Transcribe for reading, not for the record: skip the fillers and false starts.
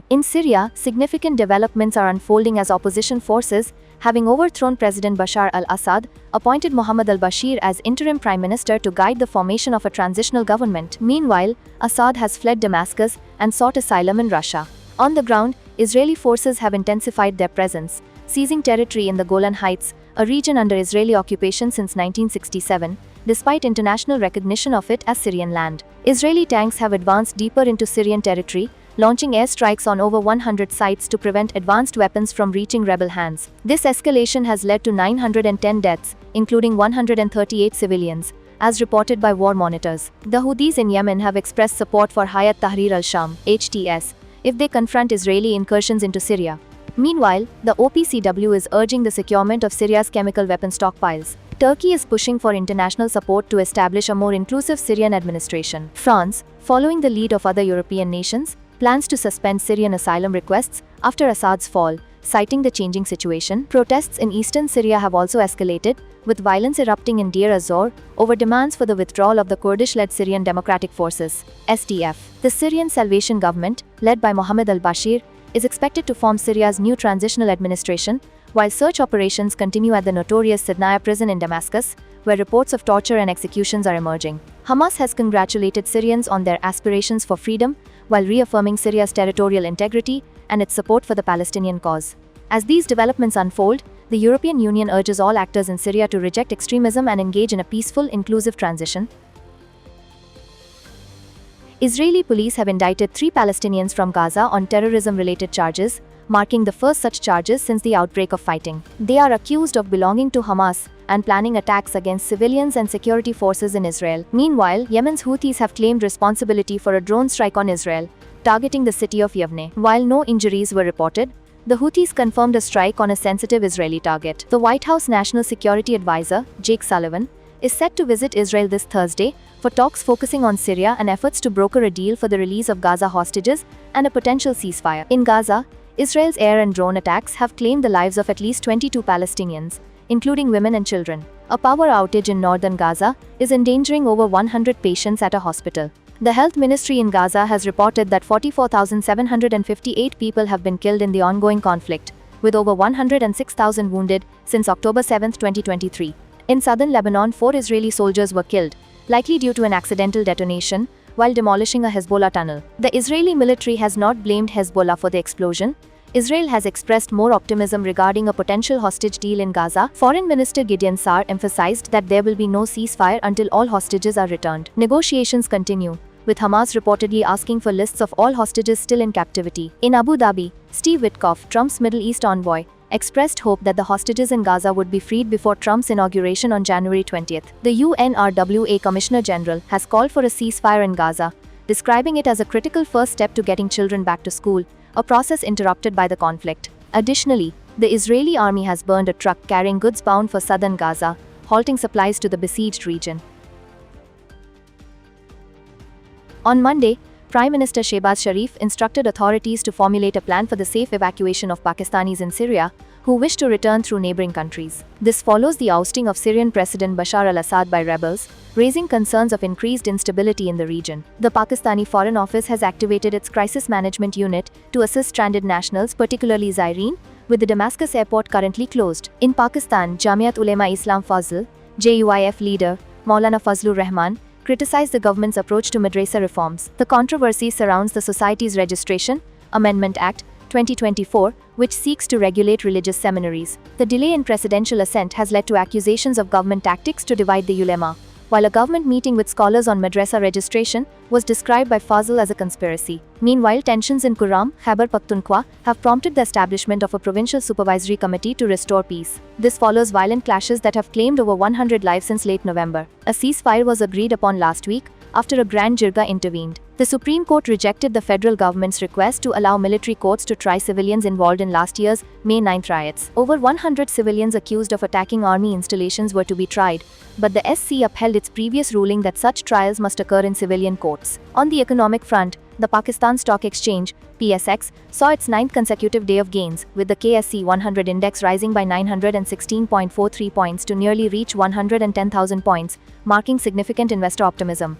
In Syria, significant developments are unfolding as opposition forces, having overthrown President Bashar al-Assad, appointed Mohammed al-Bashir as interim prime minister to guide the formation of a transitional government. Meanwhile, Assad has fled Damascus and sought asylum in Russia. On the ground, Israeli forces have intensified their presence, seizing territory in the Golan Heights, a region under Israeli occupation since 1967, despite international recognition of it as Syrian land. Israeli tanks have advanced deeper into Syrian territory, launching airstrikes on over 100 sites to prevent advanced weapons from reaching rebel hands. This escalation has led to 910 deaths, including 138 civilians, as reported by war monitors. The Houthis in Yemen have expressed support for Hayat Tahrir al-Sham (HTS) if they confront Israeli incursions into Syria. Meanwhile, the OPCW is urging the securement of Syria's chemical weapon stockpiles. Turkey is pushing for international support to establish a more inclusive Syrian administration. France, following the lead of other European nations, plans to suspend Syrian asylum requests after Assad's fall, citing the changing situation. Protests in eastern Syria have also escalated, with violence erupting in Deir ez-Zor over demands for the withdrawal of the Kurdish-led Syrian Democratic Forces (SDF). The Syrian Salvation Government, led by Mohammed al-Bashir, is expected to form Syria's new transitional administration, while search operations continue at the notorious Sidnaya prison in Damascus, where reports of torture and executions are emerging. Hamas has congratulated Syrians on their aspirations for freedom, while reaffirming Syria's territorial integrity and its support for the Palestinian cause. As these developments unfold, the European Union urges all actors in Syria to reject extremism and engage in a peaceful, inclusive transition. Israeli police have indicted 3 Palestinians from Gaza on terrorism-related charges, marking the first such charges since the outbreak of fighting. They are accused of belonging to Hamas and planning attacks against civilians and security forces in Israel. Meanwhile, Yemen's Houthis have claimed responsibility for a drone strike on Israel, targeting the city of Yavne. While no injuries were reported, the Houthis confirmed a strike on a sensitive Israeli target. The White House National Security Advisor, Jake Sullivan, is set to visit Israel this Thursday for talks focusing on Syria and efforts to broker a deal for the release of Gaza hostages and a potential ceasefire. In Gaza, Israel's air and drone attacks have claimed the lives of at least 22 Palestinians, including women and children. A power outage in northern Gaza is endangering over 100 patients at a hospital. The health ministry in Gaza has reported that 44,758 people have been killed in the ongoing conflict, with over 106,000 wounded since October 7, 2023. In southern Lebanon, 4 Israeli soldiers were killed, likely due to an accidental detonation, while demolishing a Hezbollah tunnel. The Israeli military has not blamed Hezbollah for the explosion. Israel has expressed more optimism regarding a potential hostage deal in Gaza. Foreign Minister Gideon Saar emphasized that there will be no ceasefire until all hostages are returned. Negotiations continue, with Hamas reportedly asking for lists of all hostages still in captivity. In Abu Dhabi, Steve Witkoff, Trump's Middle East envoy, expressed hope that the hostages in Gaza would be freed before Trump's inauguration on January 20. The UNRWA Commissioner General has called for a ceasefire in Gaza, describing it as a critical first step to getting children back to school, a process interrupted by the conflict. Additionally, the Israeli army has burned a truck carrying goods bound for southern Gaza, halting supplies to the besieged region. On Monday, Prime Minister Shehbaz Sharif instructed authorities to formulate a plan for the safe evacuation of Pakistanis in Syria who wish to return through neighboring countries. This follows the ousting of Syrian President Bashar al-Assad by rebels, raising concerns of increased instability in the region. The Pakistani Foreign Office has activated its crisis management unit to assist stranded nationals, particularly Zaireen, with the Damascus airport currently closed. In Pakistan, Jamiat Ulema-Islam Fazl, JUIF leader Maulana Fazlur Rahman, criticized the government's approach to madrasa reforms. The controversy surrounds the Societies Registration Amendment Act 2024, which seeks to regulate religious seminaries. The delay in presidential assent has led to accusations of government tactics to divide the ulema, while a government meeting with scholars on madrasa registration was described by Fazl as a conspiracy. Meanwhile, tensions in Kuram, Khyber Pakhtunkhwa, have prompted the establishment of a provincial supervisory committee to restore peace. This follows violent clashes that have claimed over 100 lives since late November. A ceasefire was agreed upon last week after a grand jirga intervened. The Supreme Court rejected the federal government's request to allow military courts to try civilians involved in last year's May 9 riots. Over 100 civilians accused of attacking army installations were to be tried, but the SC upheld its previous ruling that such trials must occur in civilian courts. On the economic front, the Pakistan Stock Exchange, PSX, saw its 9th consecutive day of gains, with the KSE 100 index rising by 916.43 points to nearly reach 110,000 points, marking significant investor optimism.